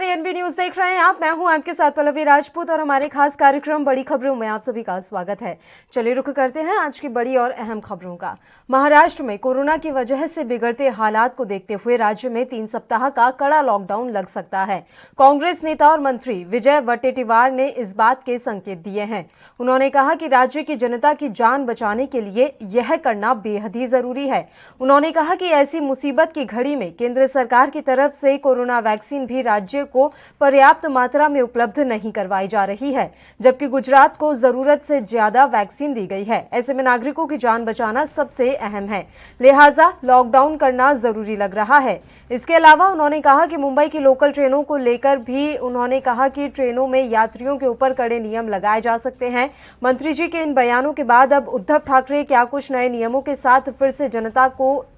नमस्कार, ANB news देख रहे हैं आप। मैं हूं आपके साथ पल्लवी राजपूत और हमारे खास कार्यक्रम बड़ी खबरों में आप सभी का स्वागत है। चलिए रुख करते हैं आज की बड़ी और अहम खबरों का। महाराष्ट्र में कोरोना की वजह से बिगड़ते हालात को देखते हुए राज्य में 3 सप्ताह का कड़ा लॉकडाउन लग सकता है। कांग्रेस नेता और मंत्री विजय वट्टेटीवार ने इस बात के संकेत दिए हैं। उन्होंने कहा कि राज्य की जनता की जान बचाने के लिए यह करना बेहद ही जरूरी है। उन्होंने कहा कि ऐसी मुसीबत की घड़ी में केंद्र सरकार की तरफ से कोरोना वैक्सीन भी राज्य को पर्याप्त मात्रा में उपलब्ध नहीं करवाई जा रही है, जबकि गुजरात को जरूरत से ज्यादा वैक्सीन दी गई है। ऐसे में नागरिकों की जान बचाना सबसे अहम है, लिहाजा लॉकडाउन करना जरूरी लग रहा है। इसके अलावा उन्होंने कहा कि मुंबई की लोकल ट्रेनों को लेकर भी उन्होंने कहा कि ट्रेनों में यात्रियों के ऊपर कड़े नियम लगाए जा सकते हैं। मंत्री जी के इन बयानों के बाद अब उद्धव ठाकरे क्या कुछ नए नियमों के साथ फिर से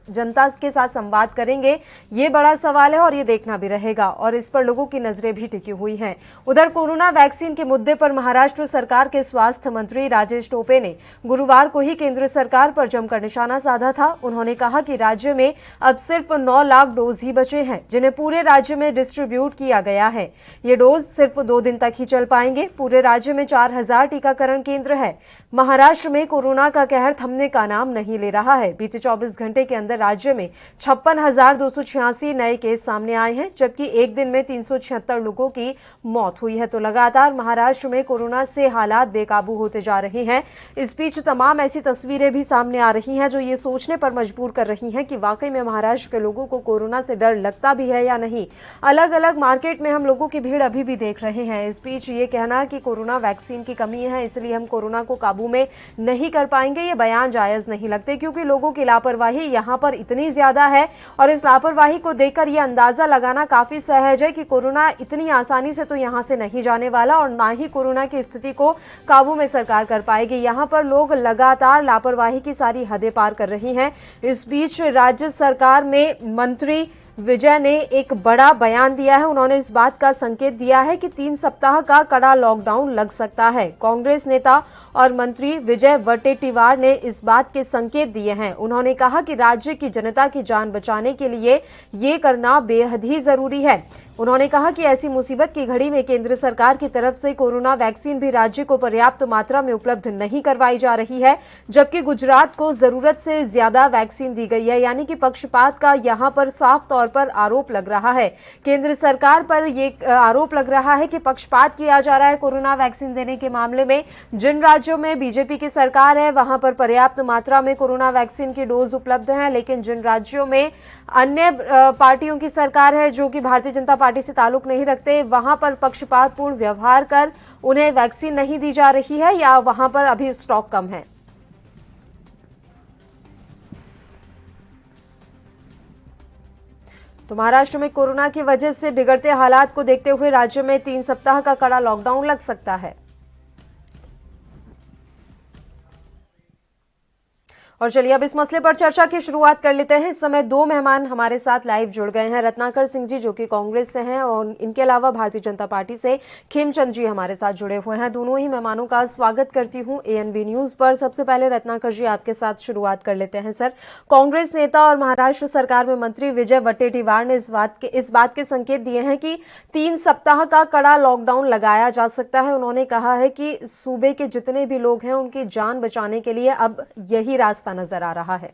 जनता के साथ संवाद करेंगे, ये बड़ा सवाल है और ये देखना भी रहेगा और इस पर लोगों की नजरें भी टिकी हुई हैं। उधर कोरोना वैक्सीन के मुद्दे पर महाराष्ट्र सरकार के स्वास्थ्य मंत्री राजेश टोपे ने गुरुवार को ही केंद्र सरकार पर जमकर निशाना साधा था। उन्होंने कहा कि राज्य में अब सिर्फ 9 लाख डोज ही बचे हैं, जिन्हें पूरे राज्य में डिस्ट्रीब्यूट किया गया है। ये डोज सिर्फ 2 दिन तक ही चल पाएंगे। पूरे राज्य में 4000 टीकाकरण केंद्र है। महाराष्ट्र में कोरोना का कहर थमने का नाम नहीं ले रहा है। बीते 24 घंटे के अंदर राज्य में 56,286 नए केस सामने आए हैं, जबकि एक दिन में 376 लोगों की मौत हुई है। तो लगातार महाराष्ट्र में कोरोना से हालात बेकाबू होते जा रहे हैं। इस बीच तमाम ऐसी तस्वीरें भी सामने आ रही हैं जो ये सोचने पर मजबूर कर रही हैं कि वाकई में महाराष्ट्र के लोगों को कोरोना से डर लगता भी है या नहीं। अलग अलग मार्केट में हम लोगों की भीड़ अभी भी देख रहे हैं। इस बीच ये कहना कि कोरोना वैक्सीन की कमी है इसलिए हम कोरोना को काबू में नहीं कर पाएंगे, ये बयान जायज नहीं लगते, क्योंकि लोगों की लापरवाही यहां पर इतनी ज्यादा है और इस लापरवाही को देखकर यह अंदाजा लगाना काफी सहज है कि कोरोना इतनी आसानी से तो यहां से नहीं जाने वाला और ना ही कोरोना की स्थिति को काबू में सरकार कर पाएगी। यहां पर लोग लगातार लापरवाही की सारी हदें पार कर रही हैं। इस बीच राज्य सरकार में मंत्री विजय ने एक बड़ा बयान दिया है। उन्होंने इस बात का संकेत दिया है कि 3 सप्ताह का कड़ा लॉकडाउन लग सकता है। कांग्रेस नेता और मंत्री विजय वट्टेटीवार ने इस बात के संकेत दिए हैं। उन्होंने कहा कि राज्य की जनता की जान बचाने के लिए ये करना बेहद ही जरूरी है। उन्होंने कहा कि ऐसी मुसीबत की घड़ी में केंद्र सरकार की तरफ से कोरोना वैक्सीन भी राज्य को पर्याप्त मात्रा में उपलब्ध नहीं करवाई जा रही है, जबकि गुजरात को जरूरत से ज्यादा वैक्सीन दी गई है। यानी कि पक्षपात का यहां पर साफ तौर पर आरोप लग रहा है। केंद्र सरकार पर यह आरोप लग रहा है कि पक्षपात किया जा रहा है कोरोना वैक्सीन देने के मामले में। जिन राज्यों में बीजेपी की सरकार है वहां पर पर्याप्त मात्रा में कोरोना वैक्सीन की डोज उपलब्ध है, लेकिन जिन राज्यों में अन्य पार्टियों की सरकार है जो कि भारतीय जनता पार्टी से ताल्लुक नहीं रखते, वहां पर पक्षपातपूर्ण व्यवहार कर उन्हें वैक्सीन नहीं दी जा रही है या वहां पर अभी स्टॉक कम है। तो महाराष्ट्र में कोरोना की वजह से बिगड़ते हालात को देखते हुए राज्य में 3 सप्ताह का कड़ा लॉकडाउन लग सकता है। और चलिए अब इस मसले पर चर्चा की शुरुआत कर लेते हैं। इस समय 2 मेहमान हमारे साथ लाइव जुड़ गए हैं। रत्नाकर सिंह जी जो कि कांग्रेस से हैं और इनके अलावा भारतीय जनता पार्टी से खेमचंद जी हमारे साथ जुड़े हुए हैं। दोनों ही मेहमानों का स्वागत करती हूं एएनबी न्यूज पर। सबसे पहले रत्नाकर जी आपके साथ शुरुआत कर लेते हैं। सर, कांग्रेस नेता और महाराष्ट्र सरकार में मंत्री विजय वट्टेटीवार ने इस बात के संकेत दिए हैं कि 3 सप्ताह का कड़ा लॉकडाउन लगाया जा सकता है। उन्होंने कहा है कि सूबे के जितने भी लोग हैं उनकी जान बचाने के लिए अब यही रास्ता नजर आ रहा है।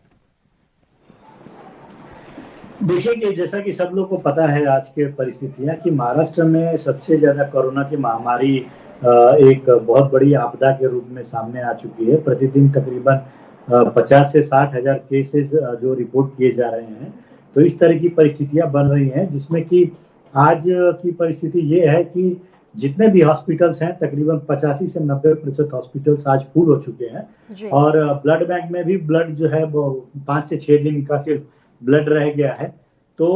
देखिए कि जैसा कि सब लोग को पता है आज के परिस्थितियां कि महाराष्ट्र में सबसे ज्यादा कोरोना की महामारी एक बहुत बड़ी आपदा के रूप में सामने आ चुकी है। प्रतिदिन तकरीबन 50 से 60 हजार केसेस जो रिपोर्ट किए जा रहे हैं। तो इस तरह की परिस्थितियां बन रही हैं, जिसमें कि आज की परिस्थिति ये है कि जितने भी हॉस्पिटल्स हैं तकरीबन 85 से 90% हॉस्पिटल्स आज फुल हो चुके हैं और ब्लड बैंक में भी ब्लड जो है वो 5 से 6 दिन का सिर्फ ब्लड रह गया है। तो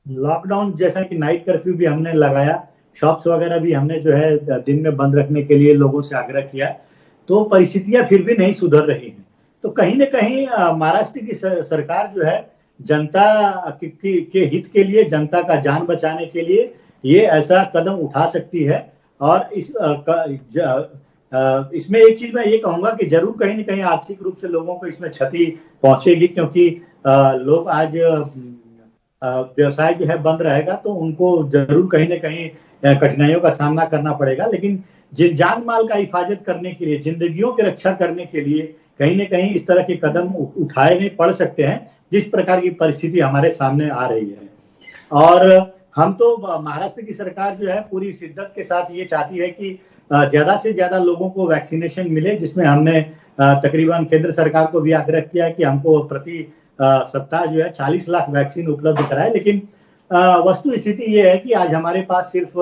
लॉकडाउन जैसा कि नाइट कर्फ्यू भी हमने लगाया, शॉप्स वगैरह भी हमने जो है दिन में बंद रखने के लिए लोगों से आग्रह किया, तो परिस्थितियां फिर भी नहीं सुधर रही हैं। तो कहीं ना कहीं महाराष्ट्र की सरकार जो है जनता के हित के लिए, जनता का जान बचाने के लिए ये ऐसा कदम उठा सकती है। और इसमें एक चीज मैं ये कहूंगा कि जरूर कहीं ना कहीं आर्थिक रूप से लोगों को इसमें क्षति पहुंचेगी, क्योंकि लोग आज व्यवसाय जो है बंद रहेगा तो उनको जरूर कहीं ना कहीं कठिनाइयों का सामना करना पड़ेगा। लेकिन जान माल का हिफाजत करने के लिए, जिंदगियों की रक्षा करने के लिए कहीं ना कहीं इस तरह के कदम उठाए नहीं पड़ सकते हैं जिस प्रकार की परिस्थिति हमारे सामने आ रही है। और हम तो महाराष्ट्र की सरकार जो है पूरी शिद्दत के साथ ये चाहती है कि ज्यादा से ज्यादा लोगों को वैक्सीनेशन मिले, जिसमें हमने तकरीबन केंद्र सरकार को भी आग्रह किया है कि हमको प्रति सप्ताह जो है 40 लाख वैक्सीन उपलब्ध कराए। लेकिन वस्तु स्थिति ये है कि आज हमारे पास सिर्फ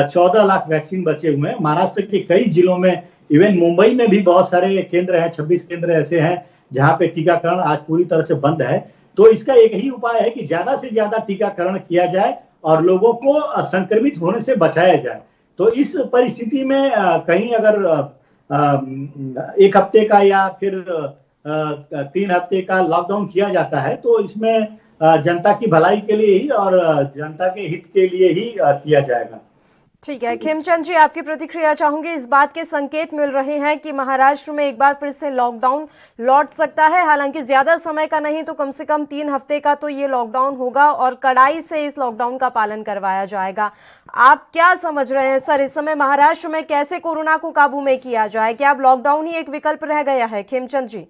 14 लाख वैक्सीन बचे हुए हैं। महाराष्ट्र के कई जिलों में, इवन मुंबई में भी बहुत सारे केंद्र हैं, 26 केंद्र ऐसे हैं जहां पे टीकाकरण आज पूरी तरह से बंद है। तो इसका एक ही उपाय है कि ज्यादा से ज्यादा टीकाकरण किया जाए और लोगों को संक्रमित होने से बचाया जाए। तो इस परिस्थिति में कहीं अगर एक हफ्ते का या फिर 3 हफ्ते का लॉकडाउन किया जाता है तो इसमें जनता की भलाई के लिए ही और जनता के हित के लिए ही किया जाएगा। ठीक है, खेमचंद जी आपकी प्रतिक्रिया चाहूंगी। इस बात के संकेत मिल रहे हैं कि महाराष्ट्र में एक बार फिर से लॉकडाउन लौट सकता है, हालांकि ज्यादा समय का नहीं तो कम से कम 3 हफ्ते का तो ये लॉकडाउन होगा और कड़ाई से इस लॉकडाउन का पालन करवाया जाएगा। आप क्या समझ रहे हैं सर, इस समय महाराष्ट्र में कैसे कोरोना को काबू में किया जाए? क्या अब लॉकडाउन ही एक विकल्प रह गया है? खेमचंद जी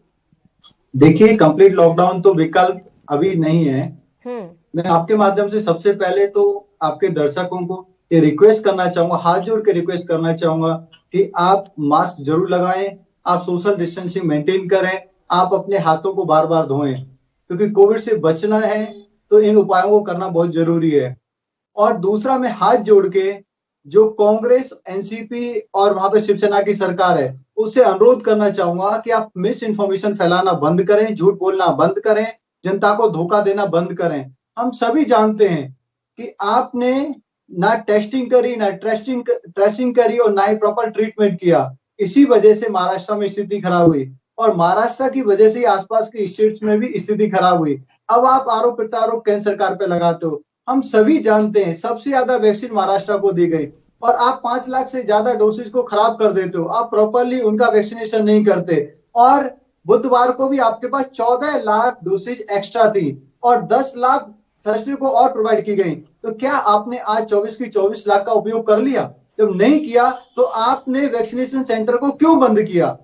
देखिए, कंप्लीट लॉकडाउन तो विकल्प अभी नहीं है। मैं आपके माध्यम से सबसे पहले तो आपके दर्शकों को ये रिक्वेस्ट करना चाहूंगा, हाथ जोड़ के रिक्वेस्ट करना चाहूंगा कि आप मास्क जरूर लगाएं, आप सोशल डिस्टेंसिंग मेंटेन करें, आप अपने हाथों को बार बार धोएं, क्योंकि कोविड से बचना है तो इन उपायों को करना बहुत जरूरी है। और दूसरा, मैं हाथ जोड़ के जो कांग्रेस, एनसीपी और वहां पे शिवसेना की सरकार है उससे अनुरोध करना चाहूंगा कि आप मिस इन्फॉर्मेशन फैलाना बंद करें, झूठ बोलना बंद करें, जनता को धोखा देना बंद करें। हम सभी जानते हैं कि आपने ना टेस्टिंग करी, ना ट्रेसिंग करी और ना ही प्रॉपर ट्रीटमेंट किया। इसी वजह से महाराष्ट्र में स्थिति खराब हुई और महाराष्ट्र की वजह से आसपास के स्टेट्स में भी स्थिति खराब हुई। अब आप आरोप प्रत्यारोप केंद्र सरकार पे लगाते हो। हम सभी जानते हैं सबसे ज्यादा वैक्सीन महाराष्ट्र को दी गई और आप 5 लाख से ज्यादा डोसेज को खराब कर देते हो। आप प्रॉपरली उनका वैक्सीनेशन नहीं करते और बुधवार को भी आपके पास 14 लाख डोसेज एक्स्ट्रा थी और 10 लाख थर्सडे को और प्रोवाइड की गई। तो क्या आपने आज 24 की 24 लाख का उपयोग कर लिया? जब नहीं किया तो आपने वैक्सीनेशन सेंटर को क्यों बंद किया?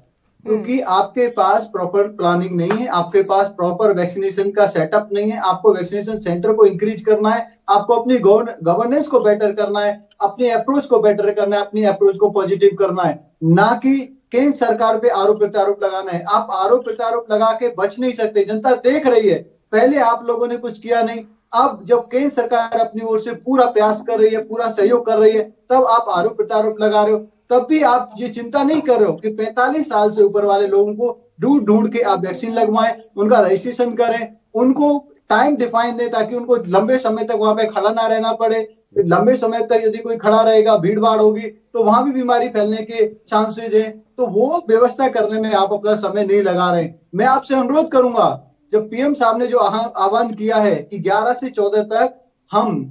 क्योंकि आपके पास प्रॉपर प्लानिंग नहीं है, आपके पास प्रॉपर वैक्सीनेशन का सेटअप नहीं है। आपको वैक्सीनेशन सेंटर को इंक्रीज करना है, आपको अपनी गवर्नेंस को बेटर करना है, अपनी अप्रोच को बेटर करना है, अपनी अप्रोच को पॉजिटिव करना है, ना कि केंद्र सरकार पे आरोप प्रत्यारोप लगाना है। आप आरोप प्रत्यारोप लगा के बच नहीं सकते, जनता देख रही है। पहले आप लोगों ने कुछ किया नहीं, अब जब केंद्र सरकार अपनी ओर से पूरा प्रयास कर रही है, पूरा सहयोग कर रही है, तब आप आरोप प्रत्यारोप लगा रहे हो। तब भी आप ये चिंता नहीं कर रहे हो कि 45 साल से ऊपर वाले लोगों को ढूंढ ढूंढ के आप वैक्सीन लगवाएं, उनका रजिस्ट्रेशन करें, उनको टाइम डिफाइन दें ताकि उनको लंबे समय तक वहां पे खड़ा ना रहना पड़े। लंबे समय तक यदि कोई खड़ा रहेगा, भीड़ भाड़ होगी तो वहां भी बीमारी फैलने के चांसेज है। तो वो व्यवस्था करने में आप अपना समय नहीं लगा रहे। मैं आपसे अनुरोध करूंगा, जब पीएम साहब ने जो आह्वान किया है कि 11 से 14 तक हम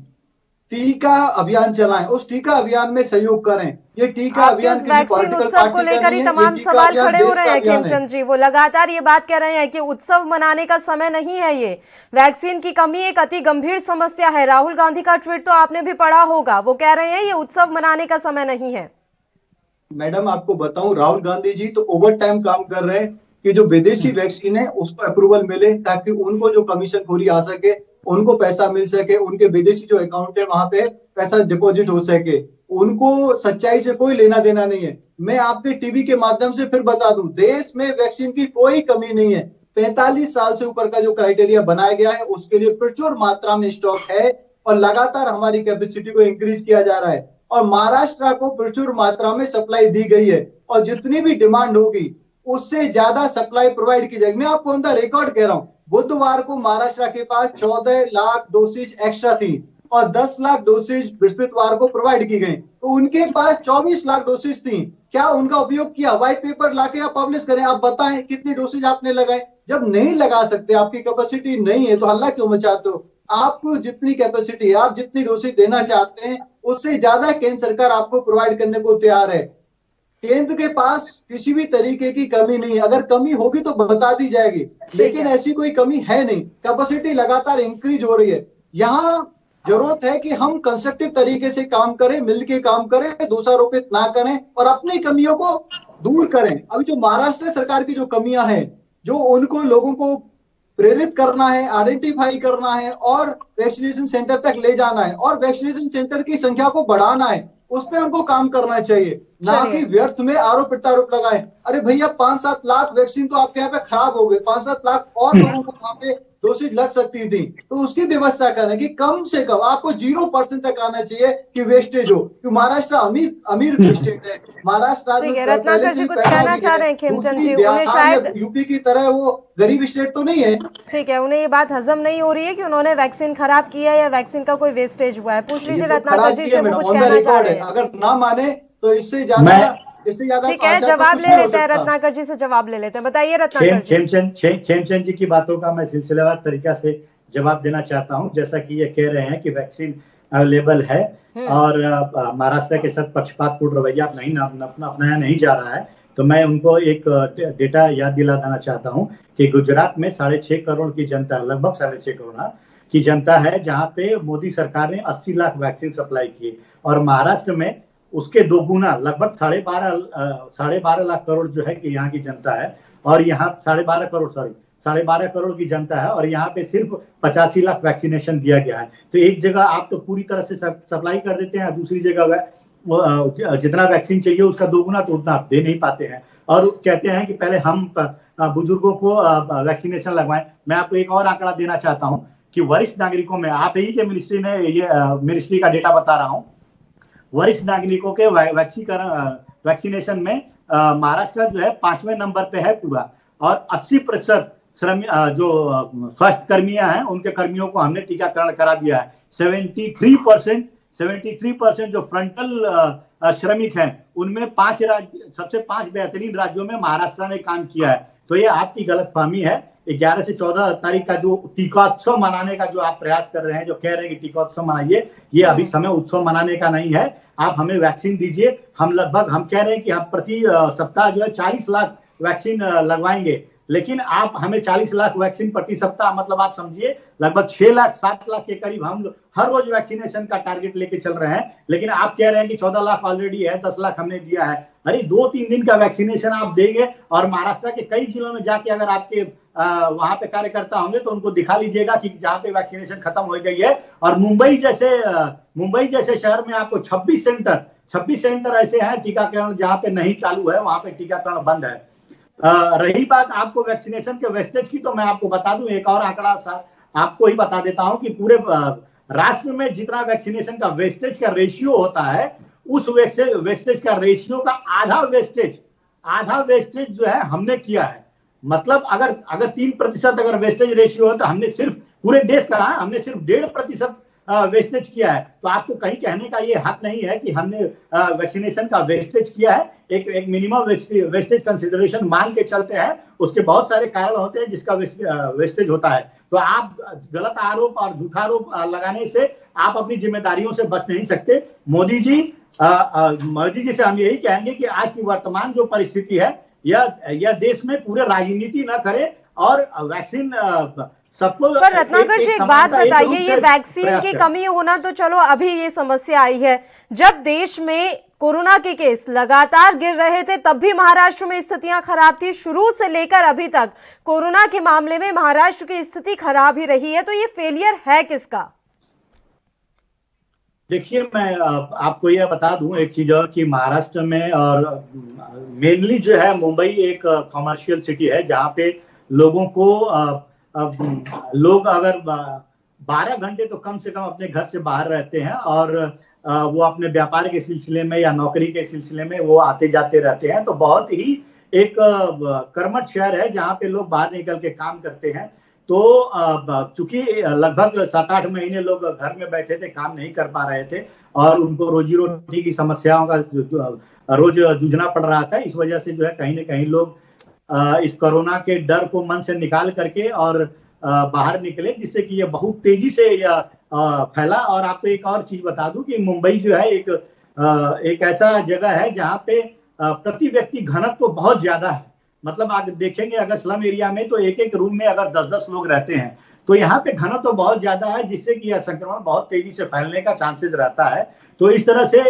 टीका अभियान चलाएं, उस टीका अभियान में सहयोग करें। ये टीका अभियान वैक्सीन उत्सव को लेकर ही तमाम सवाल खड़े हो रहे हैं खेमचंद जी। वो लगातार ये बात कह रहे हैं कि उत्सव मनाने का समय नहीं है, ये वैक्सीन की कमी एक अति गंभीर समस्या है। राहुल गांधी का ट्वीट तो आपने भी पढ़ा होगा, वो कह रहे हैं ये उत्सव मनाने का समय नहीं है। मैडम आपको बताऊं, राहुल गांधी जी तो ओवर टाइम काम कर रहे हैं कि जो विदेशी वैक्सीन है उसको अप्रूवल मिले ताकि उनको जो कमीशन खोरी आ सके, उनको पैसा मिल सके, उनके विदेशी जो अकाउंट है वहां पे पैसा डिपॉजिट हो सके। उनको सच्चाई से कोई लेना देना नहीं है। मैं आपके टीवी के माध्यम से फिर बता दूं, देश में वैक्सीन की कोई कमी नहीं है। 45 साल से ऊपर का जो क्राइटेरिया बनाया गया है उसके लिए प्रचुर मात्रा में स्टॉक है और लगातार हमारी कैपेसिटी को इंक्रीज किया जा रहा है और महाराष्ट्र को प्रचुर मात्रा में सप्लाई दी गई है और जितनी भी डिमांड होगी उससे ज्यादा सप्लाई प्रोवाइड की जाएगी। मैं आपको ऑन द रिकॉर्ड कह रहा हूं, बुधवार को महाराष्ट्र के पास 14 लाख डोसेज एक्स्ट्रा थी और 10 लाख डोसेज बृहस्पतिवार को प्रोवाइड की गई। तो उनके पास 24 लाख डोसेज थी। क्या उनका उपयोग किया? व्हाइट पेपर लाके आप पब्लिश करें, आप बताएं कितनी डोसेज आपने लगाए। जब नहीं लगा सकते, आपकी कैपेसिटी नहीं है, तो हल्ला क्यों मचाते हो? आपको जितनी कैपेसिटी है, आप जितनी डोसेज देना चाहते हैं उससे ज्यादा केंद्र सरकार आपको प्रोवाइड करने को तैयार है। केंद्र के पास किसी भी तरीके की कमी नहीं है। अगर कमी होगी तो बता दी जाएगी, लेकिन ऐसी कोई कमी है नहीं। कैपेसिटी लगातार इंक्रीज हो रही है। यहाँ जरूरत है कि हम कंस्ट्रक्टिव तरीके से काम करें, मिलके काम करें, दोषारोपित ना करें और अपनी कमियों को दूर करें। अभी जो महाराष्ट्र सरकार की जो कमियां हैं, जो उनको लोगों को प्रेरित करना है, आइडेंटिफाई करना है और वैक्सीनेशन सेंटर तक ले जाना है और वैक्सीनेशन सेंटर की संख्या को बढ़ाना है, उस पर उनको काम करना चाहिए, ना कि व्यर्थ में आरोप प्रत्यारोप लगाए। अरे भैया 5-7 लाख वैक्सीन तो आपके यहाँ पे खराब हो गए, 5-7 लाख और लोगों को वहां पे डोसेज लग सकती थी, तो उसकी व्यवस्था करें कि कम से कम आपको 0% तक आना चाहिए कि वेस्टेज हो, क्योंकि महाराष्ट्र अमीर स्टेट है। महाराष्ट्र रत्नाकर जी कुछ कहना चाह रहे हैं खेमचंद जी, उन्हें शायद यूपी की तरह वो गरीब स्टेट तो नहीं है। ठीक है, उन्हें ये बात हजम नहीं हो रही है कि उन्होंने वैक्सीन खराब किया या वैक्सीन का कोई वेस्टेज हुआ है। पूछ लीजिए रत्नाकर जी से, वो कुछ कहना चाह रहे हैं। अगर ना माने तो इससे ज्यादा ठीक है, जवाब ले लेते हैं, रत्नाकर जी से जवाब ले लेते हैं। बताइए रत्नाकर जी। खेमचंद जी की बातों का मैं सिलसिलेवार तरीका से जवाब देना चाहता हूं। जैसा कि ये कह रहे हैं कि वैक्सीन अवेलेबल है और महाराष्ट्र के साथ पक्षपातपूर्ण रवैया अपनाया नहीं जा रहा है, तो मैं उनको एक डेटा याद दिला देना चाहता हूं कि गुजरात में 6.5 करोड़ की जनता, लगभग 6.5 करोड़ की जनता है, जहां पे मोदी सरकार ने 80 लाख वैक्सीन सप्लाई किए और महाराष्ट्र में उसके 2 गुना, लगभग 12.5 लाख करोड़ जो है कि यहाँ की जनता है और यहाँ 12.5 करोड़ की जनता है और यहाँ पे सिर्फ 85 लाख वैक्सीनेशन दिया गया है। तो एक जगह आप तो पूरी तरह से सप्लाई कर देते हैं, दूसरी जगह जितना वैक्सीन चाहिए उसका 2 गुना तो उतना आप दे नहीं पाते हैं और कहते हैं कि पहले हम बुजुर्गों को वैक्सीनेशन लगवाएं। मैं आपको एक और आंकड़ा देना चाहता हूँ कि वरिष्ठ नागरिकों में, आप ही के मिनिस्ट्री का डेटा बता रहा हूँ, वरिष्ठ नागरिकों के वैक्सीनेशन में महाराष्ट्र जो है 5वें नंबर पे है पूरा और 80% जो स्वास्थ्य कर्मियां हैं उनके कर्मियों को हमने टीकाकरण करा दिया है। 73% जो फ्रंटल श्रमिक हैं उनमें 5 बेहतरीन राज्यों में महाराष्ट्र ने काम किया है। तो ये आपकी गलतफहमी है। 11 से 14 तारीख का जो टीकोत्सव मनाने का जो आप प्रयास कर रहे हैं, जो कह रहे हैं कि टीकोत्सव मनाइए, ये अभी समय उत्सव मनाने का नहीं है। आप हमें वैक्सीन दीजिए। हम कह रहे हैं कि हम प्रति सप्ताह जो है 40 लाख वैक्सीन लगवाएंगे, लेकिन आप हमें 40 लाख वैक्सीन प्रति सप्ताह, मतलब आप समझिए लगभग 6-7 लाख के करीब हम हर रोज वैक्सीनेशन का टारगेट लेके चल रहे हैं, लेकिन आप कह रहे हैं कि 14 लाख ऑलरेडी है, 10 लाख हमने दिया है। अरे 2-3 दिन का वैक्सीनेशन आप देंगे और महाराष्ट्र के कई जिलों में जाके अगर आपके वहां पे कार्यकर्ता होंगे तो उनको दिखा लीजिएगा कि जहां पे वैक्सीनेशन खत्म हो गई है। और मुंबई जैसे शहर में आपको 26 सेंटर ऐसे हैं टीकाकरण जहां पे नहीं चालू है, वहां पे टीकाकरण बंद है। रही बात आपको वैक्सीनेशन के वेस्टेज की, तो मैं आपको बता दूं, एक और आंकड़ा आपको ही बता देता हूं कि पूरे राष्ट्र में जितना वैक्सीनेशन का वेस्टेज का रेशियो होता है, उस वेस्टेज का रेशियो का आधा वेस्टेज जो है हमने किया है। मतलब अगर 3% अगर वेस्टेज रेशियो है तो हमने सिर्फ पूरे देश का हमने सिर्फ 1.5% वेस्टेज किया है। तो आपको कहीं कहने का ये हक नहीं है कि हमने वैक्सीनेशन का वेस्टेज किया है। एक मिनिमम वेस्टेज कंसिडरेशन मान के चलते हैं, उसके बहुत सारे कारण होते हैं जिसका वेस्टेज होता है। तो आप गलत आरोप और झूठा आरोप लगाने से आप अपनी जिम्मेदारियों से बच नहीं सकते। मोदी जी से हम यही कहेंगे कि आज की वर्तमान जो परिस्थिति है, यह देश में पूरे राजनीति न करे और वैक्सीन सबको। पर रत्नाकर जी एक बात बताइए, ये वैक्सीन की कमी होना तो चलो अभी ये समस्या आई है, जब देश में कोरोना के केस लगातार गिर रहे थे तब भी महाराष्ट्र में स्थितियां खराब थी। शुरू से लेकर अभी तक कोरोना के मामले में महाराष्ट्र की स्थिति खराब ही रही है, तो ये फेलियर है किसका? देखिए, मैं आपको यह बता दूं एक चीज और कि महाराष्ट्र में और मेनली जो है मुंबई एक कॉमर्शियल सिटी है, जहां पे लोगों को लोग अगर 12 घंटे तो कम से कम अपने घर से बाहर रहते हैं और वो अपने व्यापार के सिलसिले में या नौकरी के सिलसिले में वो आते जाते रहते हैं। तो बहुत ही एक कर्मठ शहर है जहाँ पे लोग बाहर निकल के काम करते हैं। तो चूंकि लगभग 7-8 महीने लोग घर में बैठे थे, काम नहीं कर पा रहे थे और उनको रोजी रोटी की समस्याओं का रोज जूझना पड़ रहा था। इस वजह से जो है कहीं ना कहीं लोग इस कोरोना के डर को मन से निकाल करके और बाहर निकले, जिससे कि ये बहुत तेजी से फैला। और आपको एक और चीज बता दूं कि मुंबई जो है एक ऐसा जगह है जहाँ पे प्रति व्यक्ति घनत्व बहुत ज्यादा है। मतलब आप देखेंगे अगर स्लम एरिया में तो एक रूम में अगर 10-10 लोग रहते हैं, तो यहाँ पे घनत्व तो बहुत ज्यादा है, जिससे कि यह संक्रमण बहुत तेजी से फैलने का चांसेस रहता है। तो इस तरह से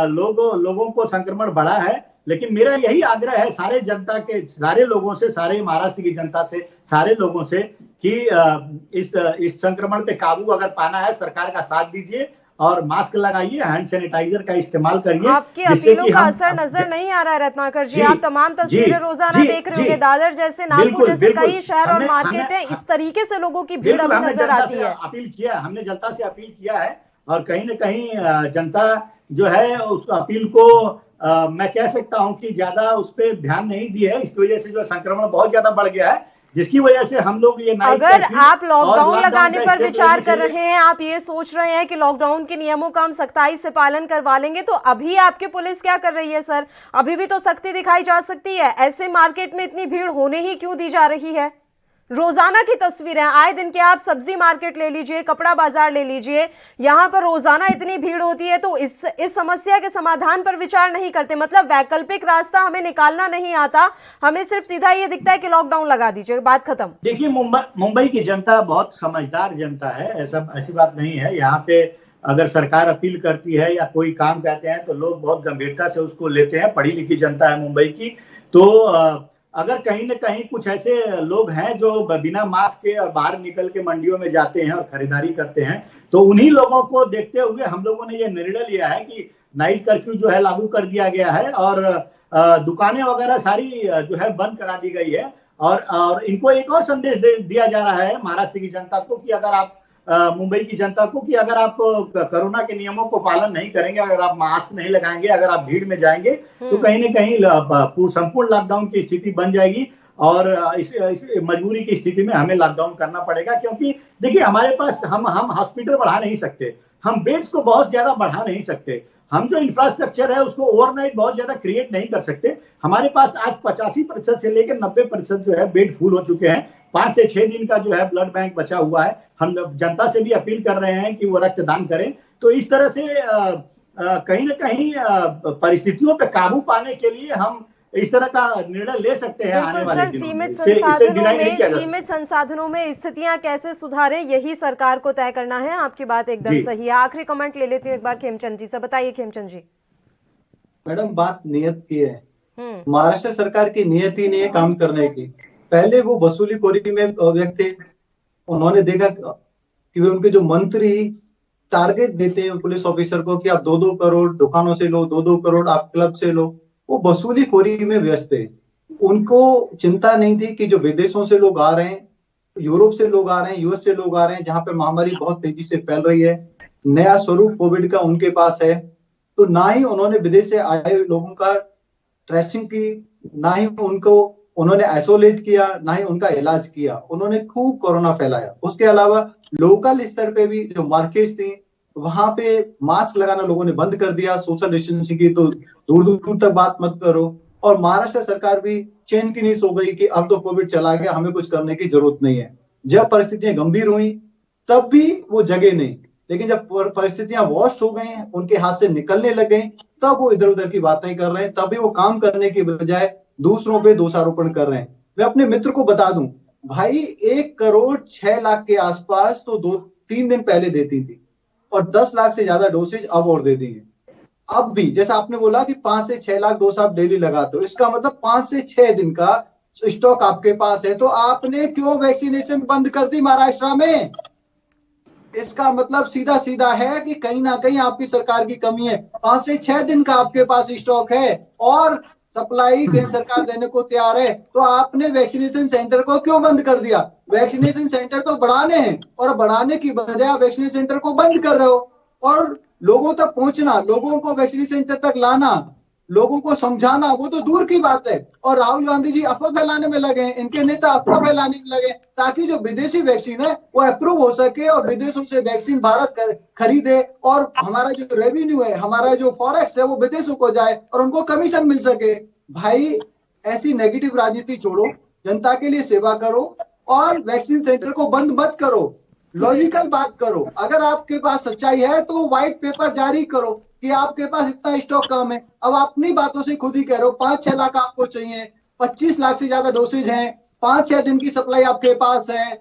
लोगों को संक्रमण बढ़ा है। लेकिन मेरा यही आग्रह है सारे जनता के, सारे लोगों से, सारे महाराष्ट्र की जनता से, सारे लोगों से कि इस संक्रमण पे काबू अगर पाना है, सरकार का साथ दीजिए और मास्क लगाइए, हैंड सैनिटाइजर का इस्तेमाल करिए। आपकी अपीलों का असर नजर नहीं आ रहा है रत्नाकर जी? आप तमाम तस्वीरें रोजाना देख रहे होंगे, दादर जैसे, नागपुर जैसे कई शहर और मार्केट है, इस तरीके से लोगों की भीड़ अभी नजर आती है। अपील किया, हमने जनता से अपील किया है और कहीं ना कहीं जनता जो है उस अपील को मैं कह सकता हूं कि ज्यादा उस पर ध्यान नहीं दिया है। इसकी वजह से जो संक्रमण बहुत ज्यादा बढ़ गया है, जिसकी वजह से हम लोग ये अगर आप लॉकडाउन लगाने पर विचार कर रहे हैं, आप ये सोच रहे हैं कि लॉकडाउन के नियमों का हम सख्ताई से पालन करवा लेंगे, तो अभी आपकी पुलिस क्या कर रही है सर? अभी भी तो सख्ती दिखाई जा सकती है। ऐसे मार्केट में इतनी भीड़ होने ही क्यों दी जा रही है? रोजाना की तस्वीरें, आए दिन के आप सब्जी मार्केट ले लीजिए, कपड़ा बाजार ले लीजिए, यहां पर रोजाना इतनी भीड़ होती है। तो इस समस्या के समाधान पर विचार नहीं करते, मतलब वैकल्पिक रास्ता हमें निकालना नहीं आता, हमें सिर्फ सीधा ये दिखता है कि लॉकडाउन लगा दीजिए, बात खत्म। देखिए, मुंबई की जनता बहुत समझदार जनता है, ऐसी बात नहीं है। यहाँ पे अगर सरकार अपील करती है या कोई काम कहते हैं तो लोग बहुत गंभीरता से उसको लेते हैं। पढ़ी लिखी जनता है मुंबई की। तो अगर कहीं न कहीं कुछ ऐसे लोग हैं जो बिना मास्क के और बाहर निकल के मंडियों में जाते हैं और खरीदारी करते हैं, तो उन्हीं लोगों को देखते हुए हम लोगों ने ये निर्णय लिया है कि नाइट कर्फ्यू जो है लागू कर दिया गया है और दुकानें वगैरह सारी जो है बंद करा दी गई है। और इनको एक और संदेश दिया जा रहा है महाराष्ट्र की जनता को कि अगर आप मुंबई की जनता को कि अगर आप कोरोना के नियमों को पालन नहीं करेंगे, अगर आप मास्क नहीं लगाएंगे, अगर आप भीड़ में जाएंगे, तो कहीं ना कहीं संपूर्ण लॉकडाउन की स्थिति बन जाएगी और इस मजबूरी की स्थिति में हमें लॉकडाउन करना पड़ेगा। क्योंकि देखिए, हमारे पास हम हॉस्पिटल बढ़ा नहीं सकते, हम बेड्स को बहुत ज्यादा बढ़ा नहीं सकते, हम जो इंफ्रास्ट्रक्चर है उसको ओवरनाइट बहुत ज्यादा क्रिएट नहीं कर सकते। हमारे पास आज 85% से लेकर 90% जो है बेड फुल हो चुके हैं। 5 से 6 दिन का जो है ब्लड बैंक बचा हुआ है। हम जनता से भी अपील कर रहे हैं कि वो रक्तदान करें। तो इस तरह से कहीं ना कहीं परिस्थितियों पर काबू पाने के लिए हम इस तरह का निर्णय ले सकते हैं आने वाले दिनों में। सीमित संसाधनों में स्थितियां कैसे सुधारें, यही सरकार को तय करना है। आपकी बात एकदम सही है। आखिरी कमेंट ले लेती हूँ एक बार खेमचंद जी से। बताइए खेमचंद जी। मैडम, बात नियत की है। महाराष्ट्र सरकार की नियत ही नहीं है काम करने की। पहले वो वसूलीखोरी में व्यक्त थे, उन्होंने देखा कि वे उनके जो मंत्री टारगेट देते हैं पुलिस ऑफिसर को कि आप 2-2 करोड़ दुकानों से लो, 2-2 करोड़ आप क्लब से लो, वो वसूलीखोरी में व्यस्त है। उनको चिंता नहीं थी कि जो विदेशों से लोग आ रहे हैं, यूरोप से लोग आ रहे हैं, यूएस से लोग आ रहे हैं, जहां पे महामारी बहुत तेजी से फैल रही है, नया स्वरूप कोविड का उनके पास है। तो ना ही उन्होंने विदेश से आए लोगों का ट्रेसिंग की, ना ही उन्होंने आइसोलेट किया, ना ही उनका इलाज किया। उन्होंने खूब कोरोना फैलाया। उसके अलावा लोकल स्तर पे भी जो मार्केट्स थी, वहां पे मास्क लगाना लोगों ने बंद कर दिया। सोशल डिस्टेंसिंग की तो दूर दूर तक बात मत करो। और महाराष्ट्र सरकार भी चैन की नींद सो गई कि अब तो कोविड चला गया, हमें कुछ करने की जरूरत नहीं है। जब परिस्थितियां गंभीर हुई तब भी वो जगे नहीं, लेकिन जब परिस्थितियां वॉश हो गई, उनके हाथ से निकलने लग गई, तब वो इधर उधर की बातें कर रहे हैं। तभी वो काम करने की बजाय दूसरों पे दोषारोपण कर रहे हैं। मैं अपने मित्र को बता दूं, भाई 1 करोड़ 6 लाख के आसपास तो 2-3 दिन पहले देती थी और 10 लाख से ज्यादा डोसेज अब और दे दी है। अब भी जैसा आपने बोला कि 5 से 6 लाख डोज आप डेली लगाते हो, इसका मतलब 5 से 6 दिन का स्टॉक आपके पास है। तो आपने क्यों वैक्सीनेशन बंद कर दी महाराष्ट्र में? इसका मतलब सीधा सीधा है कि कहीं ना कहीं आपकी सरकार की कमी है। 5 से 6 दिन का आपके पास स्टॉक है और सप्लाई केंद्र सरकार देने को तैयार है, तो आपने वैक्सीनेशन सेंटर को क्यों बंद कर दिया? वैक्सीनेशन सेंटर तो बढ़ाने हैं और बढ़ाने की बजाय वैक्सीनेशन सेंटर को बंद कर रहे हो। और लोगों तक पहुंचना, लोगों को वैक्सीनेशन सेंटर तक लाना, लोगों को समझाना, वो तो दूर की बात है। और राहुल गांधी जी अफवाह फैलाने में लगे, इनके नेता अफवाह फैलाने में लगे ताकि जो विदेशी वैक्सीन है वो अप्रूव हो सके और विदेशों से वैक्सीन भारत खरीदे और हमारा जो रेवेन्यू है, हमारा जो फॉरेक्स है, वो विदेशों को जाए और उनको कमीशन मिल सके। भाई, ऐसी नेगेटिव राजनीति छोड़ो, जनता के लिए सेवा करो और वैक्सीन सेंटर को बंद मत करो। लॉजिकल बात करो। अगर आपके पास सच्चाई है तो व्हाइट पेपर जारी करो कि आपके पास इतना स्टॉक कम है। अब अपनी बातों से खुद ही कह रहे हो 5-6 लाख आपको चाहिए, 25 लाख से ज्यादा डोसेज हैं, 5-6 दिन की सप्लाई आपके पास है।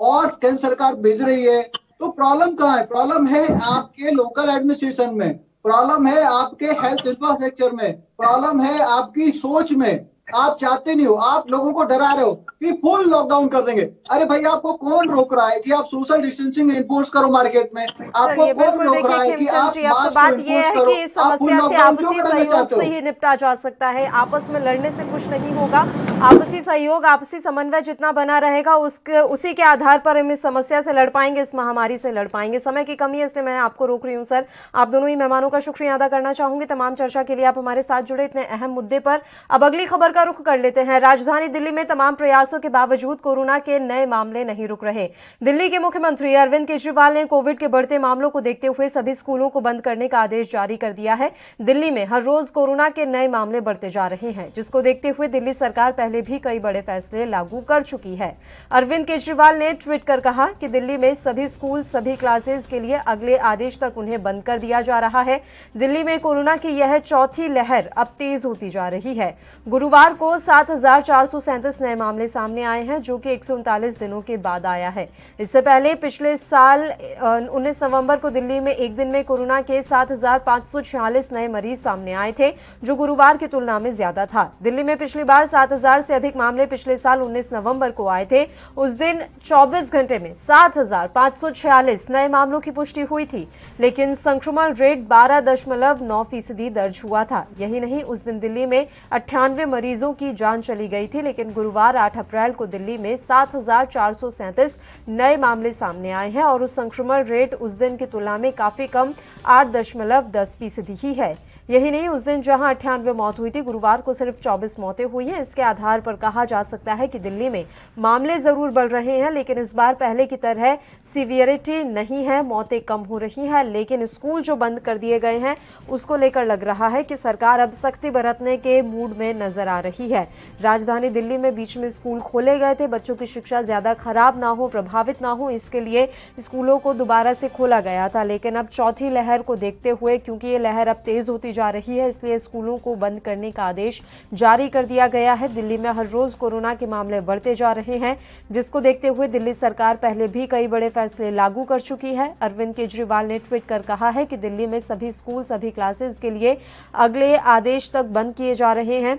और केंद्र सरकार भेज रही है। तो प्रॉब्लम कहाँ है? प्रॉब्लम है आपके लोकल एडमिनिस्ट्रेशन में, प्रॉब्लम है आपके हेल्थ इंफ्रास्ट्रक्चर में, प्रॉब्लम है आपकी सोच में। आप चाहते नहीं हो, आप लोगों को डरा रहे हो कि फुल लॉकडाउन कर देंगे। अरे भाई, आपको कौन रोक रहा है कि आप सोशल डिस्टेंसिंग इन्फोर्स करो मार्केट में? आपको चलिए कौन बिल्कुल, रोक रहा देखिए है कि खिमचंद आप जी, अब तो मास्क को बात ये इन्फोर्स है करो? कि इस आप फुल समस्या से लॉकडाउन क्यों आपसी कराना सहयोग चाहते से हो? ही निपटा जा सकता है। आपस में लड़ने से कुछ नहीं होगा। आपसी सहयोग, आपसी समन्वय जितना बना रहेगा उसके उसी के आधार पर हम इस समस्या से लड़ पाएंगे, इस महामारी से लड़ पाएंगे। समय की कमी है इसलिए मैं आपको रोक रही हूँ सर। आप दोनों ही मेहमानों का शुक्रिया अदा करना चाहूंगी तमाम चर्चा के लिए आप हमारे साथ जुड़े इतने अहम मुद्दे पर। अब अगली खबर का रुख कर लेते हैं। राजधानी दिल्ली में तमाम प्रयासों के बावजूद कोरोना के नए मामले नहीं रुक रहे। दिल्ली के मुख्यमंत्री अरविंद केजरीवाल ने कोविड के बढ़ते मामलों को देखते हुए सभी स्कूलों को बंद करने का आदेश जारी कर दिया है। दिल्ली में हर रोज कोरोना के नए मामले बढ़ते जा रहे हैं, जिसको देखते हुए दिल्ली सरकार पहले भी कई बड़े फैसले लागू कर चुकी है। अरविंद केजरीवाल ने ट्वीट कर कहा कि दिल्ली में सभी स्कूल, सभी क्लासेस के लिए अगले आदेश तक उन्हें बंद कर दिया जा रहा है। दिल्ली में कोरोना की यह चौथी लहर अब तेज होती जा रही है। गुरुवार को 7,437 नए मामले सामने आए हैं, जो कि 139 दिनों के बाद आया है। इससे पहले पिछले साल 19 नवंबर को दिल्ली में एक दिन में कोरोना के 7,546 नए मरीज सामने आए थे, जो गुरुवार की तुलना में ज्यादा था। दिल्ली में पिछली बार 7,000 से अधिक मामले पिछले साल 19 नवंबर को आए थे। उस दिन 24 घंटे में 7,546 नए मामलों की पुष्टि हुई थी, लेकिन संक्रमण रेट 12.9% दर्ज हुआ था। यही नहीं, उस दिन दिल्ली में 98 मरीजों की जान चली गई थी, लेकिन गुरुवार 8 अप्रैल को दिल्ली में 7,437 नए मामले सामने आए हैं और उस संक्रमण रेट उस दिन की तुलना में काफी कम 8.10% ही है। यही नहीं, उस दिन जहां 98 मौत हुई थी, गुरुवार को सिर्फ 24 मौतें हुई हैं। इसके आधार पर कहा जा सकता है कि दिल्ली में मामले जरूर बढ़ रहे हैं, लेकिन इस बार पहले की तरह सीवियरिटी नहीं है, मौतें कम हो रही हैं। लेकिन स्कूल जो बंद कर दिए गए हैं उसको लेकर लग रहा है कि सरकार अब सख्ती बरतने के मूड में नजर आ रही है। राजधानी दिल्ली में बीच में स्कूल खोले गए थे, बच्चों की शिक्षा ज्यादा खराब ना हो, प्रभावित ना हो, इसके लिए स्कूलों को दोबारा से खोला गया था। लेकिन अब चौथी लहर को देखते हुए, क्योंकि ये लहर अब तेज होती जा रही है, इसलिए स्कूलों को बंद करने का आदेश जारी कर दिया गया है। दिल्ली में हर रोज कोरोना के मामले बढ़ते जा रहे हैं, जिसको देखते हुए दिल्ली सरकार पहले भी कई बड़े फैसले लागू कर चुकी है। अरविंद केजरीवाल ने ट्वीट कर कहा है कि दिल्ली में सभी स्कूल, सभी क्लासेस के लिए अगले आदेश तक बंद किए जा रहे हैं।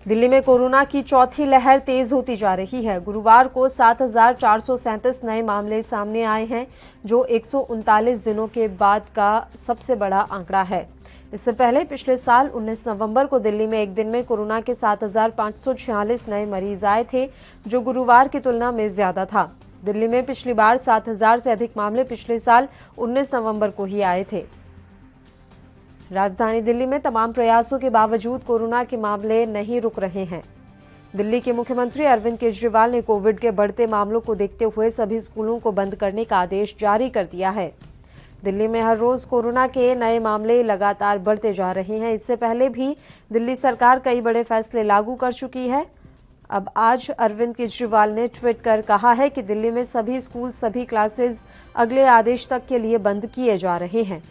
दिल्ली में कोरोना की चौथी लहर तेज होती जा रही है। गुरुवार को 7,437 नए मामले सामने आए हैं, जो 139 दिनों के बाद का सबसे बड़ा आंकड़ा है। इससे पहले पिछले साल 19 नवंबर को दिल्ली में एक दिन में कोरोना के 7,546 नए मरीज आए थे, जो गुरुवार की तुलना में ज्यादा था। दिल्ली में पिछली बार 7,000 से अधिक मामले पिछले साल 19 नवंबर को ही आए थे। राजधानी दिल्ली में तमाम प्रयासों के बावजूद कोरोना के मामले नहीं रुक रहे हैं। दिल्ली के मुख्यमंत्री अरविंद केजरीवाल ने कोविड के बढ़ते मामलों को देखते हुए सभी स्कूलों को बंद करने का आदेश जारी कर दिया है। दिल्ली में हर रोज कोरोना के नए मामले लगातार बढ़ते जा रहे हैं। इससे पहले भी दिल्ली सरकार कई बड़े फैसले लागू कर चुकी है। अब आज अरविंद केजरीवाल ने ट्वीट कर कहा है कि दिल्ली में सभी स्कूल, सभी क्लासेस अगले आदेश तक के लिए बंद किए जा रहे हैं।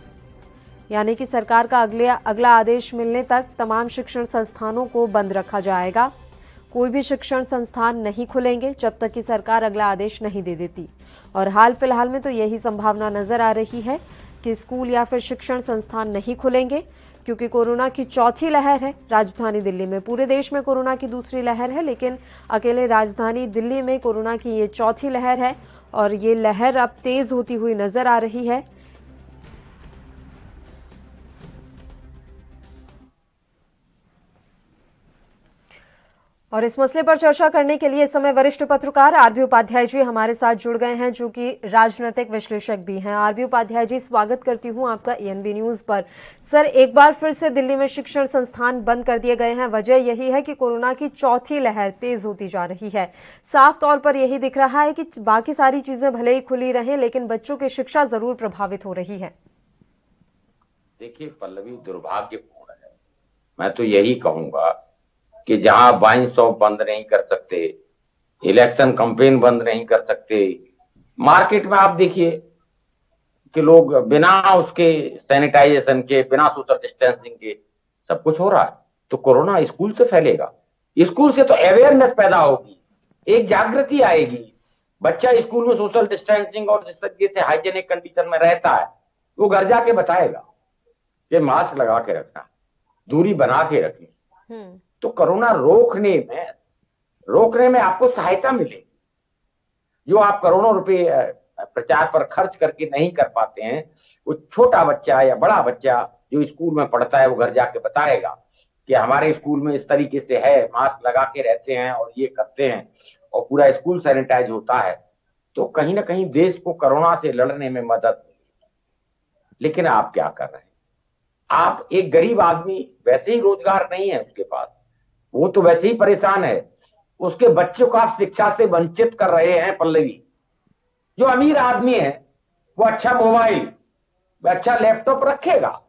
यानी कि सरकार का अगला आदेश मिलने तक तमाम शिक्षण संस्थानों को बंद रखा जाएगा। कोई भी शिक्षण संस्थान नहीं खुलेंगे जब तक कि सरकार अगला आदेश नहीं दे देती। और हाल फिलहाल में तो यही संभावना नजर आ रही है कि स्कूल या फिर शिक्षण संस्थान नहीं खुलेंगे, क्योंकि कोरोना की चौथी लहर है राजधानी दिल्ली में। पूरे देश में कोरोना की दूसरी लहर है, लेकिन अकेले राजधानी दिल्ली में कोरोना की ये चौथी लहर है और ये लहर अब तेज होती हुई नजर आ रही है। और इस मसले पर चर्चा करने के लिए इस समय वरिष्ठ पत्रकार आरबी उपाध्याय जी हमारे साथ जुड़ गए हैं, जो कि राजनीतिक विश्लेषक भी हैं। आरबी उपाध्याय जी, स्वागत करती हूं आपका ईएनबी न्यूज पर। सर, एक बार फिर से दिल्ली में शिक्षण संस्थान बंद कर दिए गए हैं। वजह यही है कि कोरोना की चौथी लहर तेज होती जा रही है। साफ तौर पर यही दिख रहा है कि बाकी सारी चीजें भले ही खुली रहें, लेकिन बच्चों की शिक्षा जरूर प्रभावित हो रही है। देखिए पल्लवी, दुर्भाग्यपूर्ण है। मैं तो यही कहूंगा कि जहां वाइन शॉप बंद नहीं कर सकते, इलेक्शन कैंपेन बंद नहीं कर सकते, मार्केट में आप देखिए कि लोग बिना उसके सैनिटाइजेशन के, बिना सोशल डिस्टेंसिंग के सब कुछ हो रहा है। तो कोरोना स्कूल से फैलेगा, स्कूल से तो अवेयरनेस पैदा होगी, एक जागृति आएगी बच्चा स्कूल में सोशल डिस्टेंसिंग और जिस तरीके से हाइजेनिक कंडीशन में रहता है वो घर जाके बताएगा कि मास्क लगा के रखना, दूरी बना के रखनी। तो कोरोना रोकने में आपको सहायता मिलेगी। जो आप करोड़ों रुपए प्रचार पर खर्च करके नहीं कर पाते हैं, वो छोटा बच्चा या बड़ा बच्चा जो स्कूल में पढ़ता है वो घर जाके बताएगा कि हमारे स्कूल में इस तरीके से है, मास्क लगा के रहते हैं और ये करते हैं और पूरा स्कूल सैनिटाइज होता है। तो कहीं ना कहीं देश को कोरोना से लड़ने में मदद मिलेगी। लेकिन आप क्या कर रहे हैं? आप एक गरीब आदमी, वैसे ही रोजगार नहीं है उसके पास, वो तो वैसे ही परेशान है, उसके बच्चों को आप शिक्षा से वंचित कर रहे हैं पल्लवी। जो अमीर आदमी है वो अच्छा मोबाइल, अच्छा लैपटॉप रखेगा,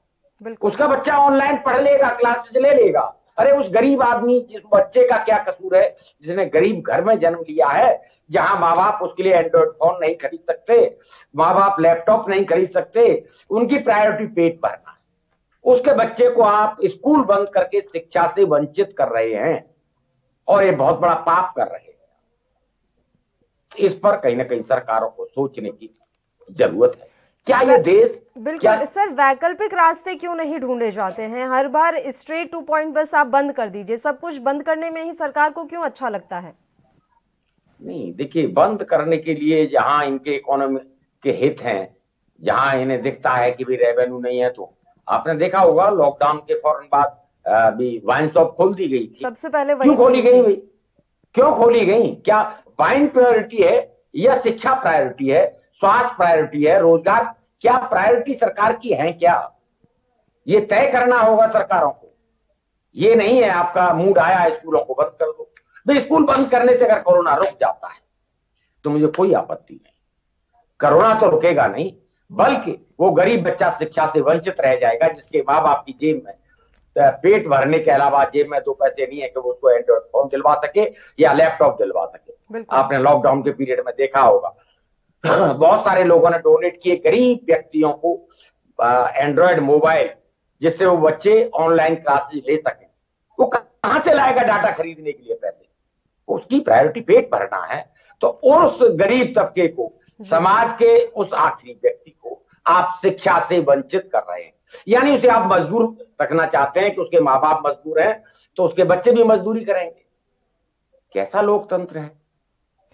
उसका बच्चा ऑनलाइन पढ़ लेगा, क्लासेस ले लेगा। अरे उस गरीब आदमी, जिस बच्चे का क्या कसूर है, जिसने गरीब घर में जन्म लिया है, जहां माँ बाप उसके लिए एंड्रॉइड फोन नहीं खरीद सकते, माँ बाप लैपटॉप नहीं खरीद सकते, उनकी प्रायोरिटी पेट भरना है। उसके बच्चे को आप स्कूल बंद करके शिक्षा से वंचित कर रहे हैं और ये बहुत बड़ा पाप कर रहे हैं। इस पर कहीं ना कहीं सरकारों को सोचने की जरूरत है। क्या ये देश बिल्कुल सर, वैकल्पिक रास्ते क्यों नहीं ढूंढे जाते हैं? हर बार स्ट्रेट टू पॉइंट बस आप बंद कर दीजिए, सब कुछ बंद करने में ही सरकार को क्यों अच्छा लगता है? नहीं, देखिए, बंद करने के लिए जहां इनके इकोनॉमी के हित हैं, जहां इन्हें दिखता है कि भी रेवेन्यू नहीं है, तो आपने देखा होगा लॉकडाउन के फौरन बाद भी वाइन शॉप खोल दी गई थी। सबसे पहले क्यों खोली गई भाई? क्यों खोली गई? क्या वाइन प्रायोरिटी है या शिक्षा प्रायोरिटी है, स्वास्थ्य प्रायोरिटी है, रोजगार? क्या प्रायोरिटी सरकार की है? क्या ये तय करना होगा सरकारों को। ये नहीं है आपका मूड आया स्कूलों को बंद कर दो। तो स्कूल बंद करने से अगर कोरोना रुक जाता है तो मुझे कोई आपत्ति नहीं। कोरोना तो रुकेगा नहीं, बल्कि वो गरीब बच्चा शिक्षा से वंचित रह जाएगा, जिसके माँ बाप की जेब में पेट भरने के अलावा जेब में 2 पैसे नहीं है कि वो उसको एंड्रॉइड फोन दिलवा सके या लैपटॉप दिलवा सके। आपने लॉकडाउन के पीरियड में देखा होगा बहुत सारे लोगों ने डोनेट किए गरीब व्यक्तियों को एंड्रॉइड मोबाइल, जिससे वो बच्चे ऑनलाइन क्लासेस ले सके। वो कहां से लाएगा डाटा खरीदने के लिए पैसे? उसकी प्रायोरिटी पेट भरना है। तो उस गरीब तबके को, समाज के उस आखिरी व्यक्ति को आप शिक्षा से वंचित कर रहे हैं। यानी उसे आप मजदूर रखना चाहते हैं कि उसके माँ बाप मजदूर हैं तो उसके बच्चे भी मजदूरी करेंगे। कैसा लोकतंत्र है?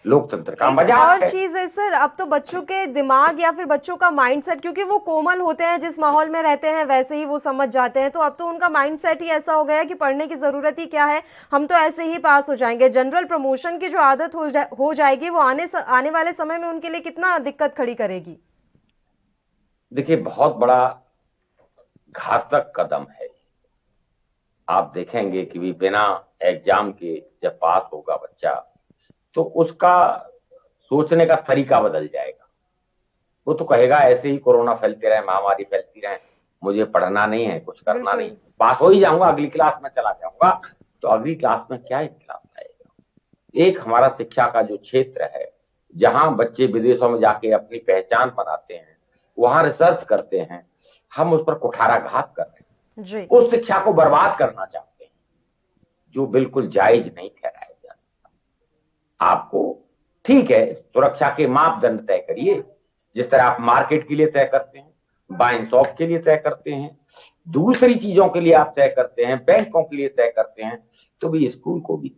लोकतंत्र का मजाक है। और चीज है सर, अब तो बच्चों के दिमाग या फिर बच्चों का माइंडसेट, क्योंकि वो कोमल होते हैं, जिस माहौल में रहते हैं वैसे ही वो समझ जाते हैं, तो अब तो उनका माइंडसेट ही ऐसा हो गया है कि पढ़ने की जरूरत ही क्या है, हम तो ऐसे ही पास हो जाएंगे। जनरल प्रमोशन की जो आदत हो जाएगी वो आने वाले समय में उनके लिए कितना दिक्कत खड़ी करेगी। देखिए, बहुत बड़ा घातक कदम है। आप देखेंगे कि भी बिना एग्जाम के जब पास होगा बच्चा तो उसका सोचने का तरीका बदल जाएगा। वो तो कहेगा ऐसे ही कोरोना फैलते रहे, महामारी फैलती रहे, मुझे पढ़ना नहीं है, कुछ करना नहीं, पास हो ही जाऊंगा, अगली क्लास में चला जाऊंगा। तो अगली क्लास में क्या इनकलाब आएगा? एक हमारा शिक्षा का जो क्षेत्र है, जहां बच्चे विदेशों में जाके अपनी पहचान बनाते हैं, वहां रिसर्च करते हैं, हम उस पर कुठाराघात कर रहे हैं। उस शिक्षा को बर्बाद करना चाहते हैं, जो बिल्कुल जायज नहीं ठहराया जा सकता। आपको ठीक है, सुरक्षा के मापदंड तय करिए, जिस तरह आप मार्केट के लिए तय करते हैं, वाइन शॉप के लिए तय करते हैं, दूसरी चीजों के लिए आप तय करते हैं, बैंकों के लिए तय करते हैं, तो भी स्कूल को भी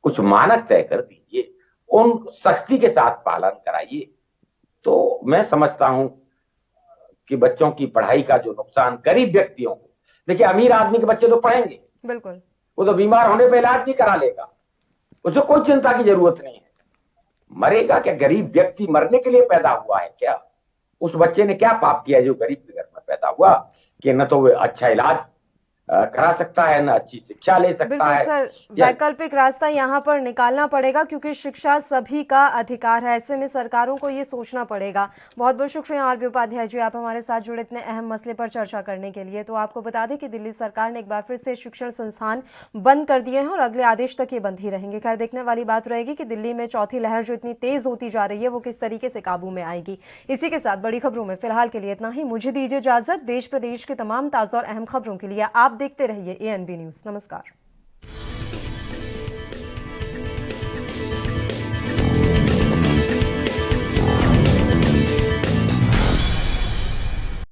कुछ मानक तय कर दीजिए, उन सख्ती के साथ पालन कराइए। तो मैं समझता हूं कि बच्चों की पढ़ाई का जो नुकसान गरीब व्यक्तियों को, देखिए अमीर आदमी के बच्चे तो पढ़ेंगे, बिल्कुल, वो तो बीमार होने पे इलाज भी करा लेगा, उसे कोई चिंता की जरूरत नहीं है। मरेगा क्या? गरीब व्यक्ति मरने के लिए पैदा हुआ है क्या? उस बच्चे ने क्या पाप किया जो गरीब के घर में पैदा हुआ कि न तो वो अच्छा इलाज करा सकता है, न अच्छी शिक्षा ले सकता है। सर, वैकल्पिक रास्ता यहाँ पर निकालना पड़ेगा, क्योंकि शिक्षा सभी का अधिकार है। ऐसे में सरकारों को ये सोचना पड़ेगा। बहुत बहुत शुक्रिया आर बी उपाध्याय जी, आप हमारे साथ जुड़े इतने अहम मसले पर चर्चा करने के लिए। तो आपको बता दें कि दिल्ली सरकार ने एक बार फिर से शिक्षण संस्थान बंद कर दिए हैं और अगले आदेश तक ये बंद ही रहेंगे। खैर, देखने वाली बात रहेगी कि दिल्ली में चौथी लहर जो इतनी तेज होती जा रही है वो किस तरीके से काबू में आएगी। इसी के साथ बड़ी खबरों में फिलहाल के लिए इतना ही। मुझे दीजिए इजाजत। देश प्रदेश की तमाम ताजा और अहम खबरों के लिए आप देखते रहिए ANB न्यूज। नमस्कार।